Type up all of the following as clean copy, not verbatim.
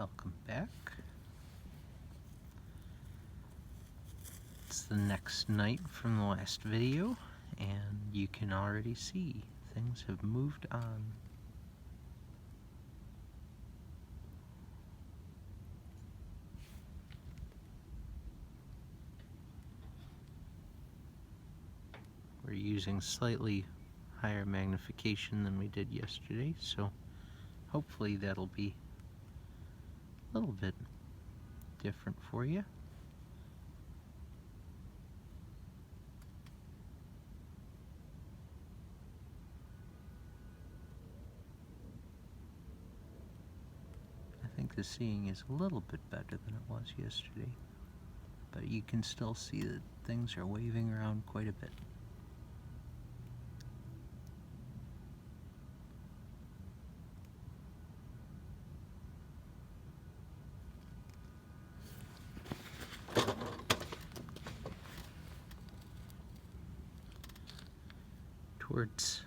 Welcome back. It's the next night from the last video, and you can already see things have moved on. We're using slightly higher magnification than we did yesterday, so hopefully that'll be a little bit different for you. I think the seeing is a little bit better than it was yesterday, but you can still see that things are waving around quite a bit. Towards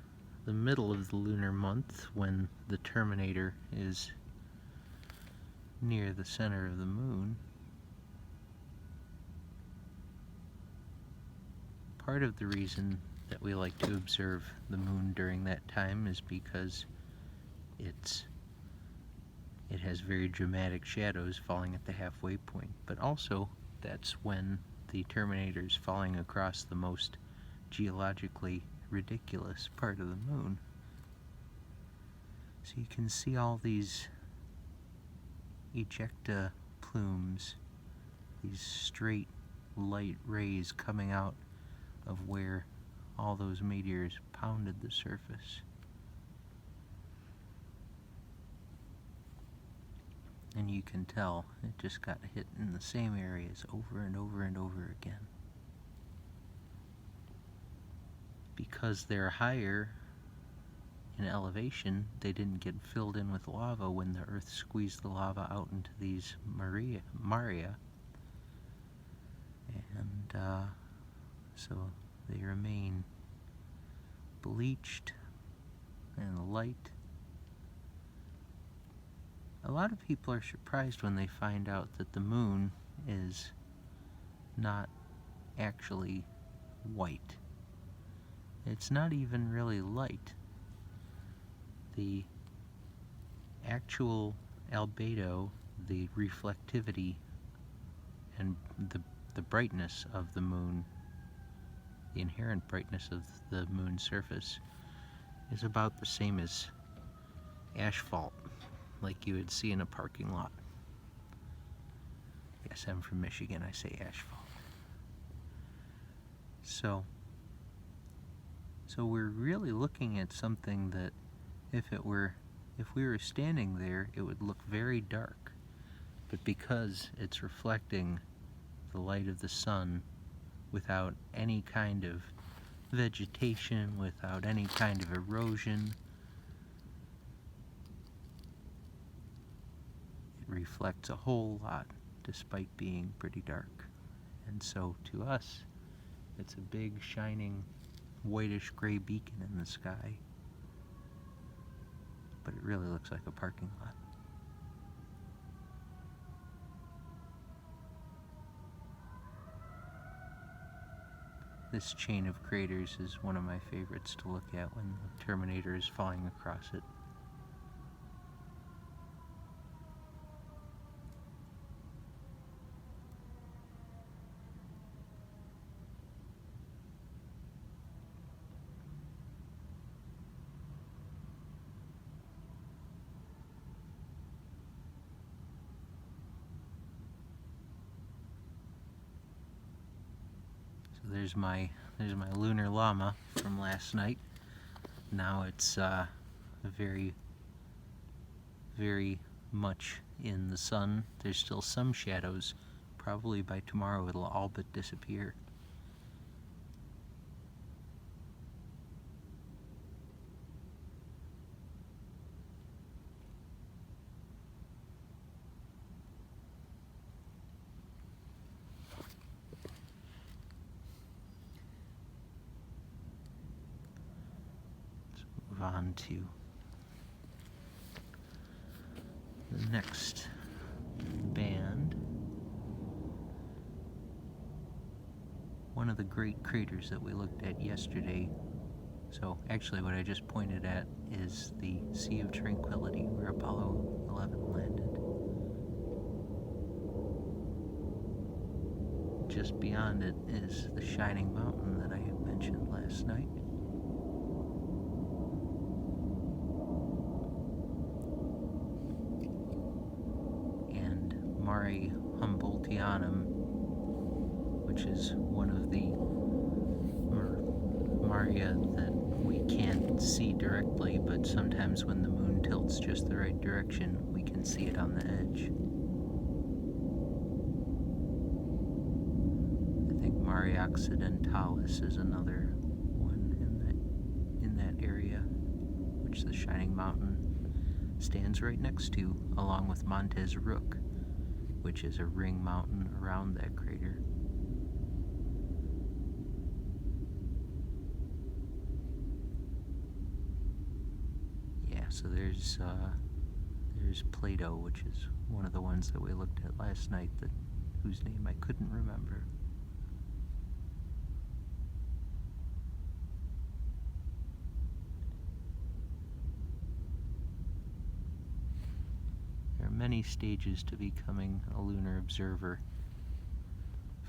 the middle of the lunar month, when the terminator is near the center of the moon, part of the reason that we like to observe the moon during that time is because it has very dramatic shadows falling at the halfway point, but also that's when the terminator is falling across the most geologically ridiculous part of the moon. So you can see all these ejecta plumes, these straight light rays coming out of where all those meteors pounded the surface. And you can tell it just got hit in the same areas over and over and over again. Because they're higher in elevation, they didn't get filled in with lava when the Earth squeezed the lava out into these maria. And so they remain bleached and light. A lot of people are surprised when they find out that the moon is not actually white. It's not even really light. The actual albedo, the reflectivity, and the brightness of the moon, the inherent brightness of the moon's surface, is about the same as asphalt, like you would see in a parking lot. Yes, I'm from Michigan, I say asphalt. So we're really looking at something that if we were standing there, it would look very dark. But because it's reflecting the light of the sun without any kind of vegetation, without any kind of erosion, it reflects a whole lot despite being pretty dark. And so to us, it's a big shining whitish gray beacon in the sky, but it really looks like a parking lot. This chain of craters is one of my favorites to look at when the terminator is falling across it. There's my lunar llama from last night. Now it's very, very much in the sun. There's still some shadows. Probably by tomorrow it'll all but disappear. On to the next of the great craters that we looked at yesterday. So actually what I just pointed at is the Sea of Tranquility where Apollo 11 landed. Just beyond it is the shining mountain that I mentioned last night. And Mare Humboldtianum, which is one of the Maria that we can't see directly, but sometimes when the moon tilts just the right direction, we can see it on the edge. I think Mare Occidentalis is another one in that area, which the shining mountain stands right next to, along with Montes Rook, which is a ring mountain around that crater. So there's Plato, which is one of the ones that we looked at last night, whose name I couldn't remember. There are many stages to becoming a lunar observer.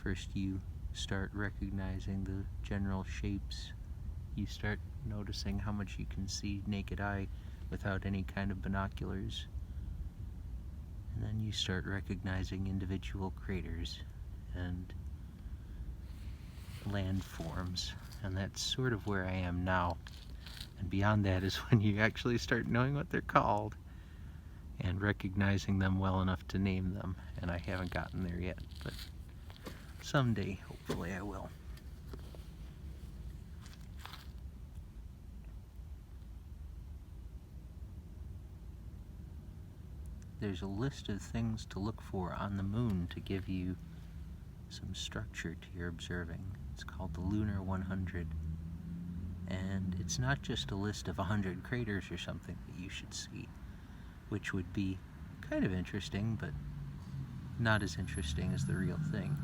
First, you start recognizing the general shapes. You start noticing how much you can see naked eye without any kind of binoculars. And then you start recognizing individual craters and landforms. And that's sort of where I am now. And beyond that is when you actually start knowing what they're called and recognizing them well enough to name them. And I haven't gotten there yet, but someday, hopefully, I will. There's a list of things to look for on the moon to give you some structure to your observing. It's called the Lunar 100. And it's not just a list of 100 craters or something that you should see, which would be kind of interesting, but not as interesting as the real thing.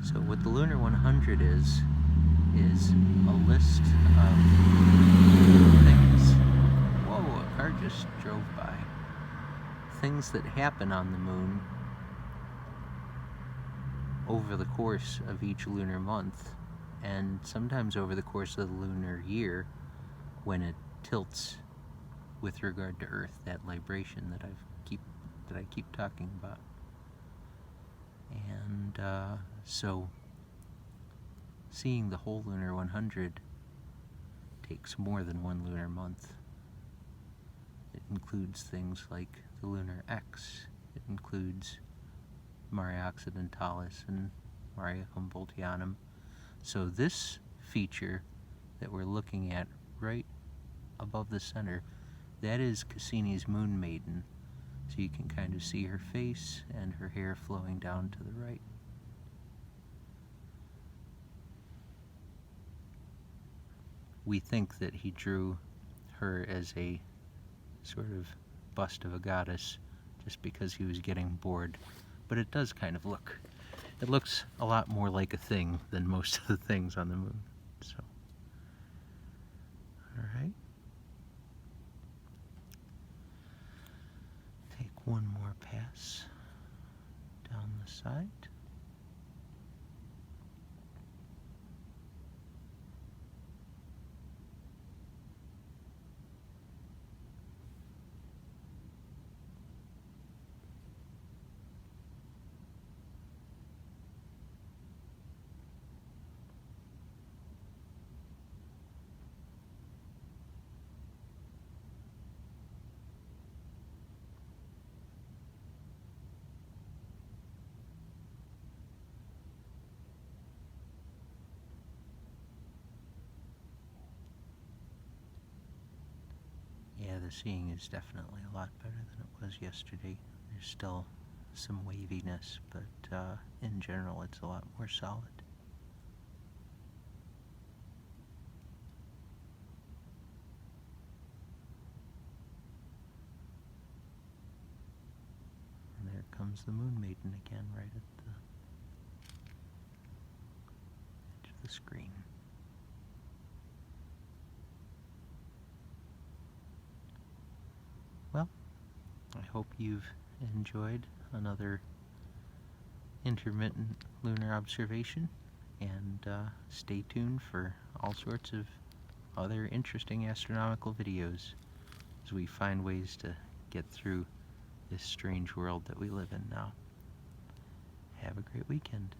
So what the Lunar 100 is a list of things. Whoa, a car just drove by. Things that happen on the moon over the course of each lunar month, and sometimes over the course of the lunar year when it tilts with regard to Earth, that libration that I keep talking about. And so seeing the whole Lunar 100 takes more than one lunar month. It includes things like the Lunar X. It includes Mare Occidentalis and Mare Humboldtianum. So this feature that we're looking at right above the center, that is Cassini's Moon Maiden. So you can kind of see her face and her hair flowing down to the right. We think that he drew her as a sort of bust of a goddess just because he was getting bored, but it does kind of look, it looks a lot more like a thing than most of the things on the moon. So, all right, take one more pass down the side. Yeah, the seeing is definitely a lot better than it was yesterday. There's still some waviness, but in general it's a lot more solid. And there comes the Moon Maiden again right at screen. Well, I hope you've enjoyed another intermittent lunar observation, and stay tuned for all sorts of other interesting astronomical videos as we find ways to get through this strange world that we live in now. Have a great weekend.